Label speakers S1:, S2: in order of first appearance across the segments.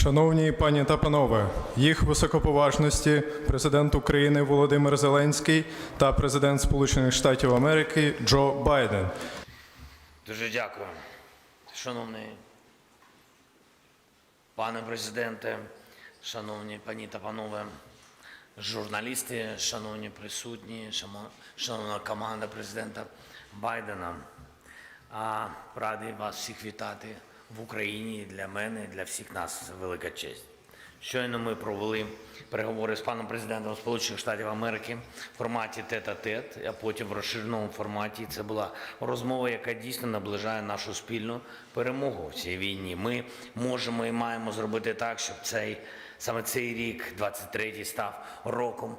S1: Шановні пані та панове, їх високоповажності президент України Володимир Зеленський та президент Сполучених Штатів Америки Джо Байден.
S2: Дуже дякую. Шановний пане президенте, шановні пані та панове журналісти, шановні присутні, шановна команда президента Байдена. Радий вас всіх вітати в Україні. Для мене, для всіх нас велика честь. Щойно ми провели переговори з паном президентом Сполучених Штатів Америки в форматі тет-а-тет, а потім в розширеному форматі. Це була розмова, яка дійсно наближає нашу спільну перемогу в цій війні. Ми можемо і маємо зробити так, щоб саме цей рік, 23-й, став роком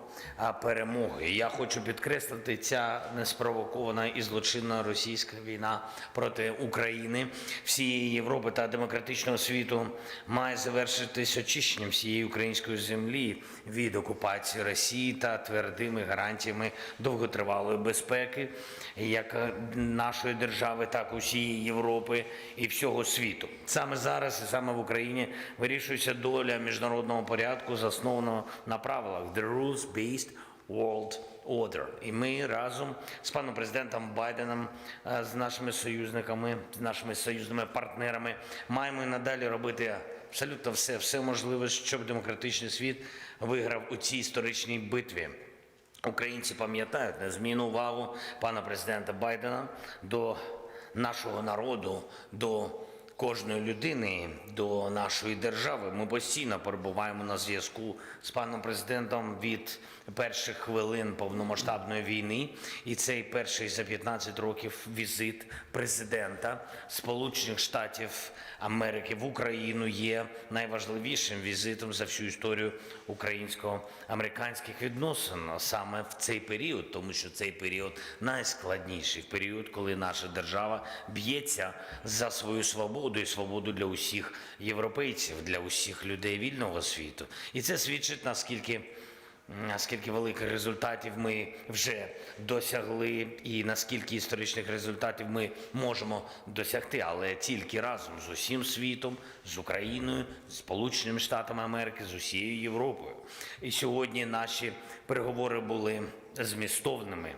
S2: перемоги. І я хочу підкреслити, ця неспровокована і злочинна російська війна проти України, всієї Європи та демократичного світу має завершитись очищенням всієї української землі від окупації Росії та твердими гарантіями довготривалої безпеки як нашої держави, так і усієї Європи і всього світу. Саме зараз і саме в Україні вирішується доля міжнародного порядку, заснованого на правилах The Rules-Based World Order. І ми разом з паном президентом Байденом, з нашими союзниками, з нашими союзними партнерами маємо і надалі робити абсолютно все можливе, щоб демократичний світ виграв у цій історичній битві. Українці пам'ятають незмінну увагу пана президента Байдена до нашого народу, до кожної людини, до нашої держави. Ми постійно перебуваємо на зв'язку з паном президентом від перших хвилин повномасштабної війни. І цей перший за 15 років візит президента Сполучених Штатів Америки в Україну є найважливішим візитом за всю історію українсько-американських відносин саме в цей період, тому що цей період найскладніший період, коли наша держава б'ється за свою свободу і свободу для усіх європейців, для усіх людей вільного світу. І це свідчить, наскільки великих результатів ми вже досягли і наскільки історичних результатів ми можемо досягти, але тільки разом з усім світом, з Україною, з Сполученими Штатами Америки, з усією Європою. І сьогодні наші переговори були змістовними.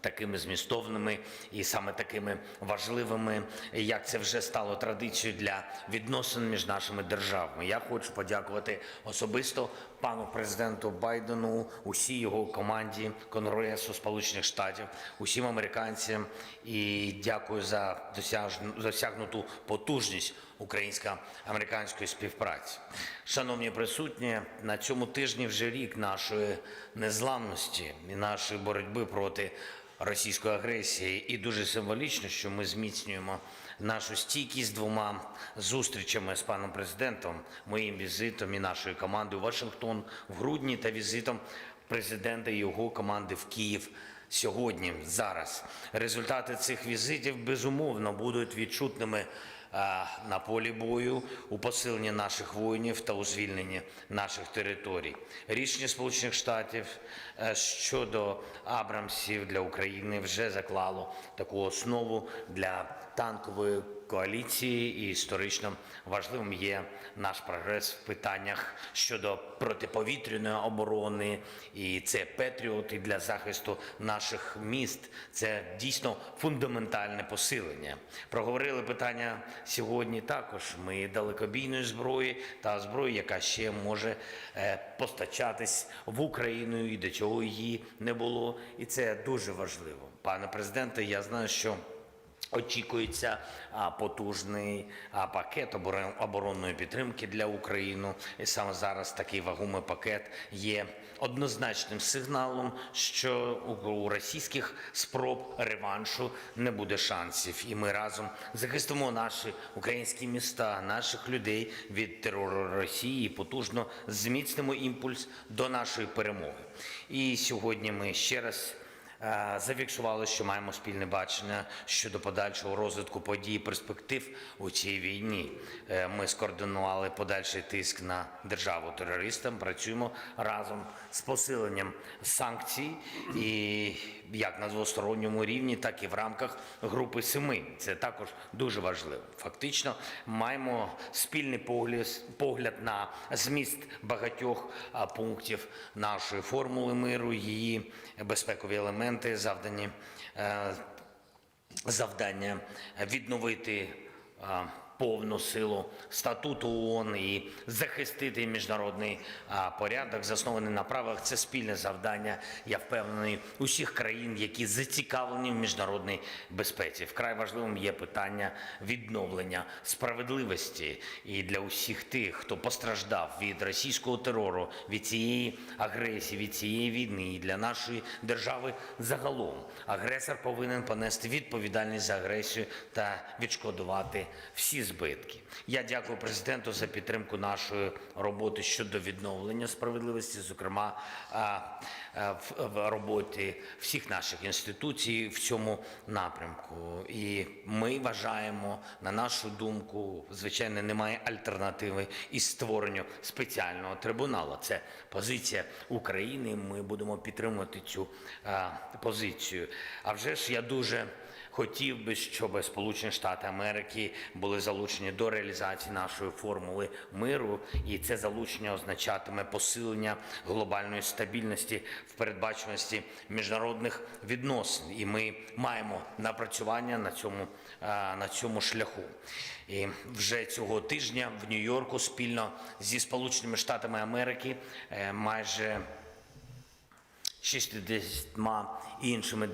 S2: Такими змістовними і саме такими важливими, як це вже стало традицією для відносин між нашими державами. Я хочу подякувати особисто пану президенту Байдену, усій його команді Конгресу Сполучених Штатів, усім американцям і дякую за досягнуту потужність українсько-американської співпраці. Шановні присутні, на цьому тижні вже рік нашої незламності і нашої боротьби проти російської агресії. І дуже символічно, що ми зміцнюємо нашу стійкість двома зустрічами з паном президентом, моїм візитом і нашою командою в Вашингтон в грудні та візитом президента і його команди в Київ сьогодні, зараз. Результати цих візитів, безумовно, будуть відчутними на полі бою, у посиленні наших воїнів та у звільненні наших територій. Рішення Сполучених Штатів щодо Абрамсів для України вже заклало таку основу для танкової коаліції, і історично важливим є наш прогрес в питаннях щодо протиповітряної оборони, і це Петріоти для захисту наших міст. Це дійсно фундаментальне посилення. Проговорили питання сьогодні також ми далекобійної зброї та зброї, яка ще може постачатись в Україну, і до цього її не було. І це дуже важливо. Пане президенте, я знаю, що очікується потужний пакет оборонної підтримки для України. І саме зараз такий вагомий пакет є однозначним сигналом, що у російських спроб реваншу не буде шансів. І ми разом захистимо наші українські міста, наших людей від терору Росії і потужно зміцнимо імпульс до нашої перемоги. І сьогодні ми ще раз зафіксували, що маємо спільне бачення щодо подальшого розвитку подій і перспектив у цій війні. Ми скоординували подальший тиск на державу-терористам, працюємо разом з посиленням санкцій і як на двосторонньому рівні, так і в рамках групи 7. Це також дуже важливо. Фактично маємо спільний погляд на зміст багатьох пунктів нашої формули миру, її безпекові елементи, завдання відновити повну силу статуту ООН і захистити міжнародний порядок, заснований на правилах. Це спільне завдання, я впевнений, усіх країн, які зацікавлені в міжнародній безпеці. Вкрай важливим є питання відновлення справедливості і для усіх тих, хто постраждав від російського терору, від цієї агресії, від цієї війни, і для нашої держави загалом. Агресор повинен понести відповідальність за агресію та відшкодувати всі збитки. Я дякую президенту за підтримку нашої роботи щодо відновлення справедливості, зокрема в роботі всіх наших інституцій в цьому напрямку. І ми вважаємо, на нашу думку, звичайно, немає альтернативи із створенню спеціального трибуналу. Це позиція України, ми будемо підтримувати цю позицію. А вже ж я дуже хотів би, щоб Сполучені Штати Америки були залучені до реалізації нашої формули миру, і це залучення означатиме посилення глобальної стабільності в передбачуваності міжнародних відносин. І ми маємо напрацювання на цьому шляху. І вже цього тижня в Нью-Йорку спільно зі Сполученими Штатами Америки майже 60 іншими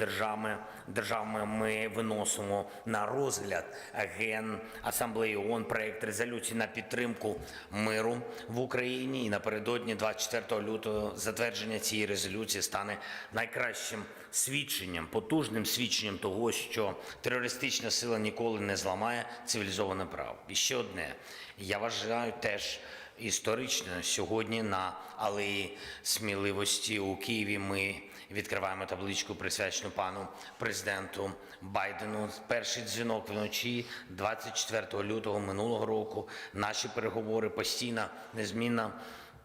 S2: державами ми виносимо на розгляд Генасамблеї ООН проект резолюції на підтримку миру в Україні. І напередодні 24 лютого затвердження цієї резолюції стане найкращим свідченням, потужним свідченням того, що терористична сила ніколи не зламає цивілізоване право. І ще одне, я вважаю теж історично, сьогодні на Алеї Сміливості у Києві ми відкриваємо табличку, присвячену пану президенту Байдену. Перший дзвінок вночі 24 лютого минулого року. Наші переговори постійна, незмінна,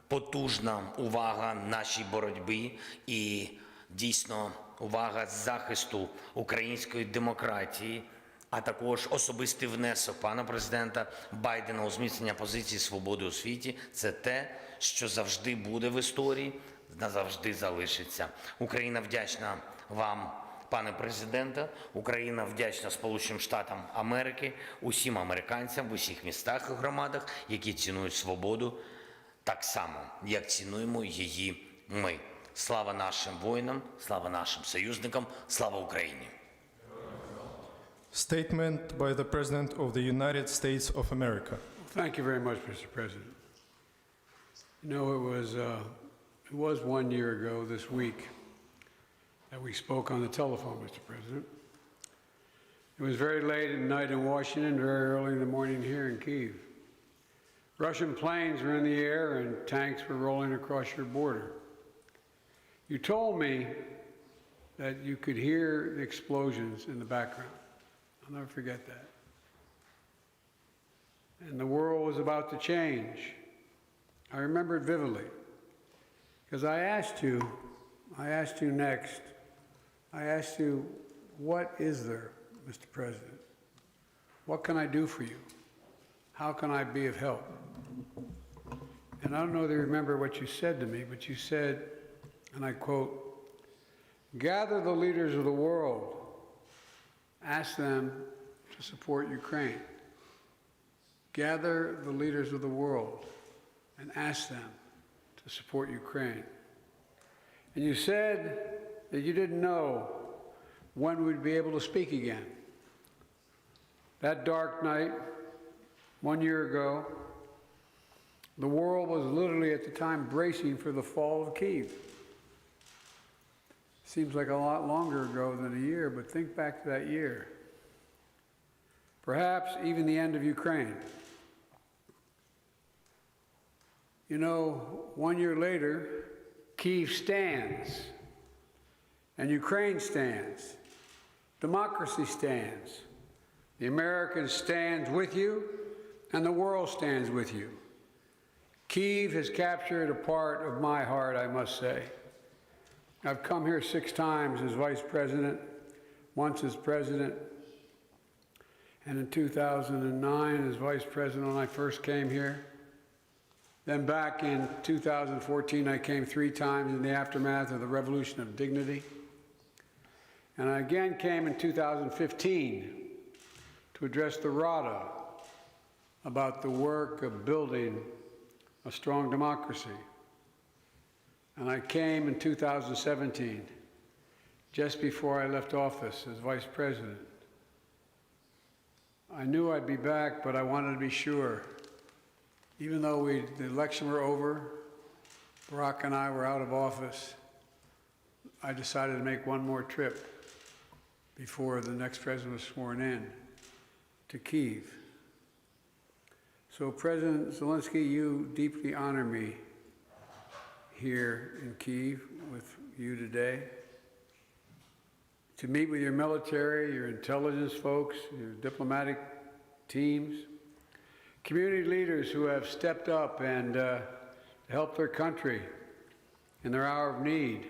S2: потужна увага нашій боротьбі і дійсно увага захисту української демократії, а також особистий внесок пана президента Байдена у зміцнення позиції свободи у світі. Це те, що завжди буде в історії, назавжди залишиться. Україна вдячна вам, пане президенте. Україна вдячна Сполученим Штатам Америки, усім американцям в усіх містах і громадах, які цінують свободу так само, як цінуємо її ми. Слава нашим воїнам, слава нашим союзникам, слава Україні!
S1: Statement by the President of the United States of America.
S3: Thank you very much, Mr. President. You know, it was 1 year ago this week that we spoke on the telephone, Mr. President. It was very late at night in Washington, very early in the morning here in Kyiv. Russian planes were in the air and tanks were rolling across your border. You told me that you could hear the explosions in the background. I'll never forget that. And the world was about to change. I remember it vividly. Because I asked you next, I asked you, what is there, Mr. President? What can I do for you? How can I be of help? And I don't know if you remember what you said to me, but you said, and I quote, "Gather the leaders of the world, ask them to support Ukraine. Gather the leaders of the world and ask them to support Ukraine." And you said that you didn't know when we'd be able to speak again. That dark night, 1 year ago, the world was literally at the time bracing for the fall of Kyiv. Seems like a lot longer ago than a year, but think back to that year. Perhaps even the end of Ukraine. You know, 1 year later, Kyiv stands And Ukraine stands. Democracy stands. The American stands with you, and the world stands with you. Kyiv has captured a part of my heart, I must say. I've come here 6 times as vice president, once as president, and in 2009 as vice president when I first came here. Then back in 2014, I came 3 times in the aftermath of the Revolution of Dignity. And I again came in 2015 to address the Rada about the work of building a strong democracy. And I came in 2017, just before I left office as vice president. I knew I'd be back, but I wanted to be sure. Even though the election were over, Barack and I were out of office, I decided to make one more trip before the next president was sworn in to Kyiv. So President Zelensky, you deeply honor me here in Kyiv with you today, to meet with your military, your intelligence folks, your diplomatic teams, community leaders who have stepped up and helped their country in their hour of need.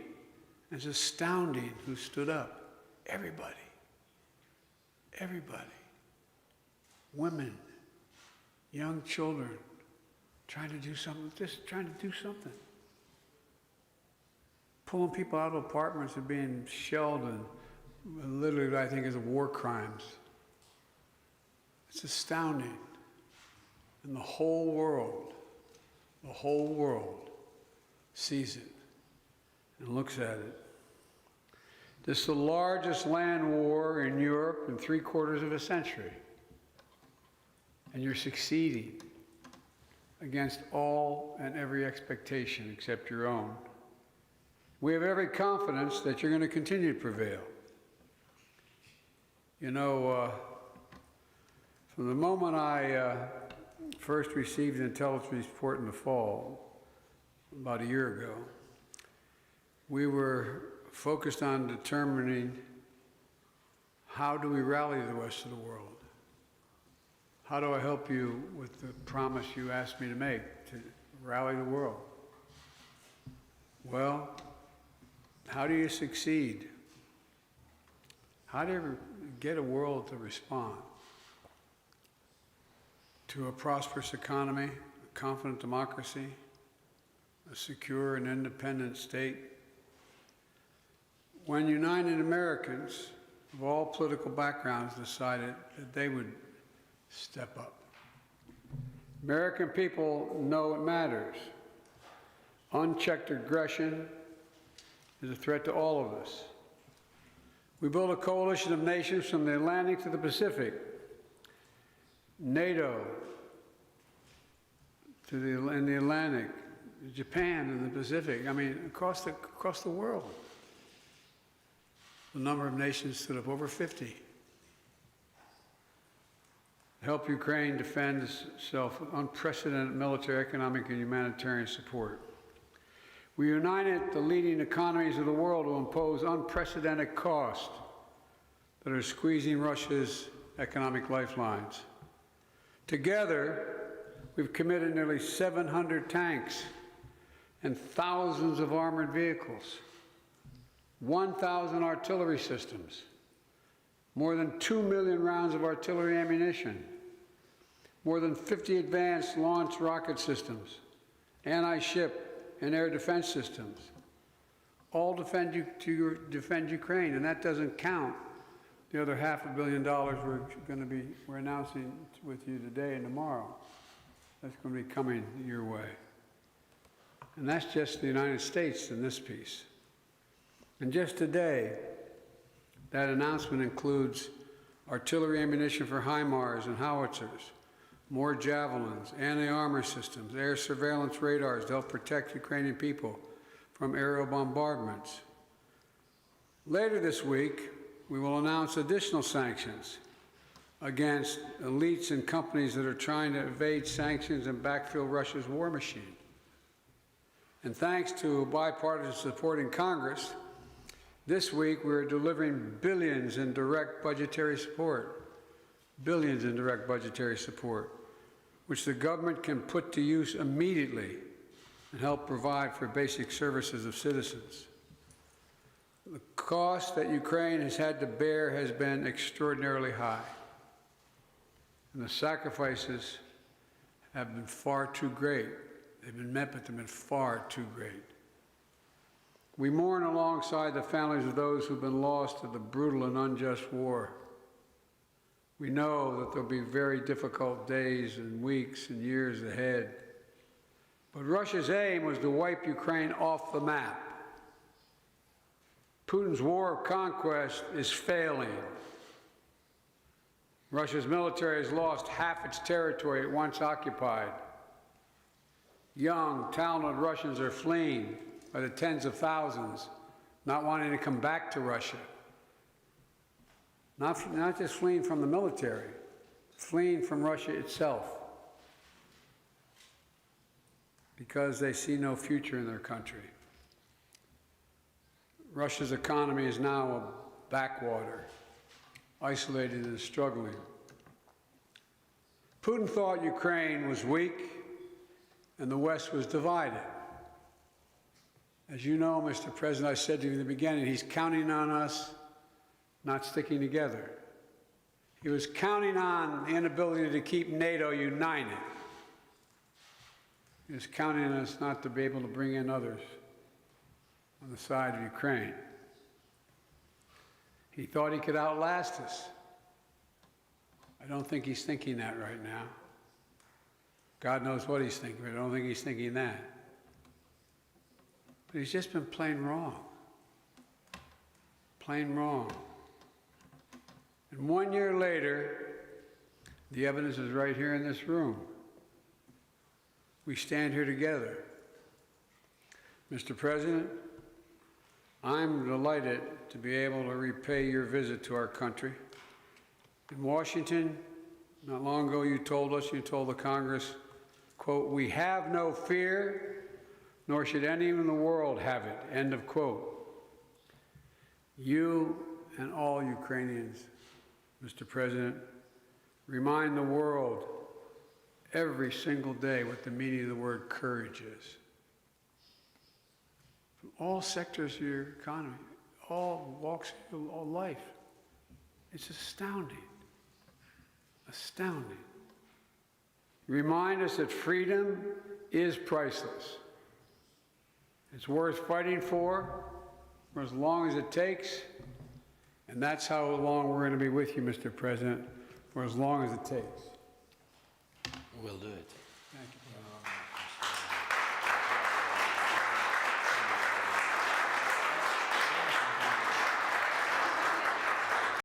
S3: It's astounding who stood up. Everybody. Everybody. Women, young children, trying to do something, just trying to do something. Pulling people out of apartments and being shelled and literally, I think, is war crimes. It's astounding. And the whole world sees it and looks at it. This is the largest land war in Europe in 3/4 of a century. And you're succeeding against all and every expectation except your own. We have every confidence that you're going to continue to prevail. You know, from the moment I first received an intelligence report in the fall, about a year ago, we were focused on determining how do we rally the rest of the world? How do I help you with the promise you asked me to make, to rally the world? Well, how do you succeed? How do you get a world to respond to a prosperous economy, a confident democracy, a secure and independent state? When United Americans of all political backgrounds decided that they would step up. American people know it matters. Unchecked aggression is a threat to all of us. We built a coalition of nations from the Atlantic to the Pacific, NATO in the Atlantic, Japan in the Pacific, I mean, across the world. The number of nations stood up, over 50. Help Ukraine defend itself with unprecedented military, economic, and humanitarian support. We united the leading economies of the world to impose unprecedented costs that are squeezing Russia's economic lifelines. Together, we've committed nearly 700 tanks and thousands of armored vehicles, 1,000 artillery systems, more than 2 million rounds of artillery ammunition, more than 50 advanced launch rocket systems, anti-ship and air defense systems, all defend Ukraine, and that doesn't count the other $500 million we're announcing with you today and tomorrow. That's going to be coming your way. And that's just the United States in this piece. And just today, that announcement includes artillery ammunition for HIMARS and howitzers, more javelins, anti-armor systems, air surveillance radars to help protect Ukrainian people from aerial bombardments. Later this week, we will announce additional sanctions against elites and companies that are trying to evade sanctions and backfill Russia's war machine. And thanks to bipartisan support in Congress, This week, we're delivering billions in direct budgetary support, which the government can put to use immediately and help provide for basic services of citizens. The cost that Ukraine has had to bear has been extraordinarily high, and the sacrifices have been far too great. They've been met, but they've been far too great. We mourn alongside the families of those who've been lost to the brutal and unjust war. We know that there'll be very difficult days and weeks and years ahead. But Russia's aim was to wipe Ukraine off the map. Putin's war of conquest is failing. Russia's military has lost half its territory it once occupied. Young, talented Russians are fleeing by the tens of thousands, not wanting to come back to Russia. Not just fleeing from the military, fleeing from Russia itself, because they see no future in their country. Russia's economy is now a backwater, isolated and struggling. Putin thought Ukraine was weak and the West was divided. As you know, Mr. President, I said to you in the beginning, he's counting on us not sticking together. He was counting on the inability to keep NATO united. He was counting on us not to be able to bring in others on the side of Ukraine. He thought he could outlast us. I don't think he's thinking that right now. God knows what he's thinking, but I don't think he's thinking that. But he's just been plain wrong. Plain wrong. And 1 year later, the evidence is right here in this room. We stand here together. Mr. President, I'm delighted to be able to repay your visit to our country. In Washington, not long ago, you told the Congress, quote, "We have no fear, nor should anyone in the world have it," end of quote. You and all Ukrainians, Mr. President, remind the world every single day what the meaning of the word courage is. From all sectors of your economy, all walks of your life. It's astounding. Astounding. Remind us that freedom is priceless. It's worth fighting for as long as it takes, and that's how long we're going to be with you, Mr. President, for as long as it takes.
S2: We'll do it.
S3: Thank you.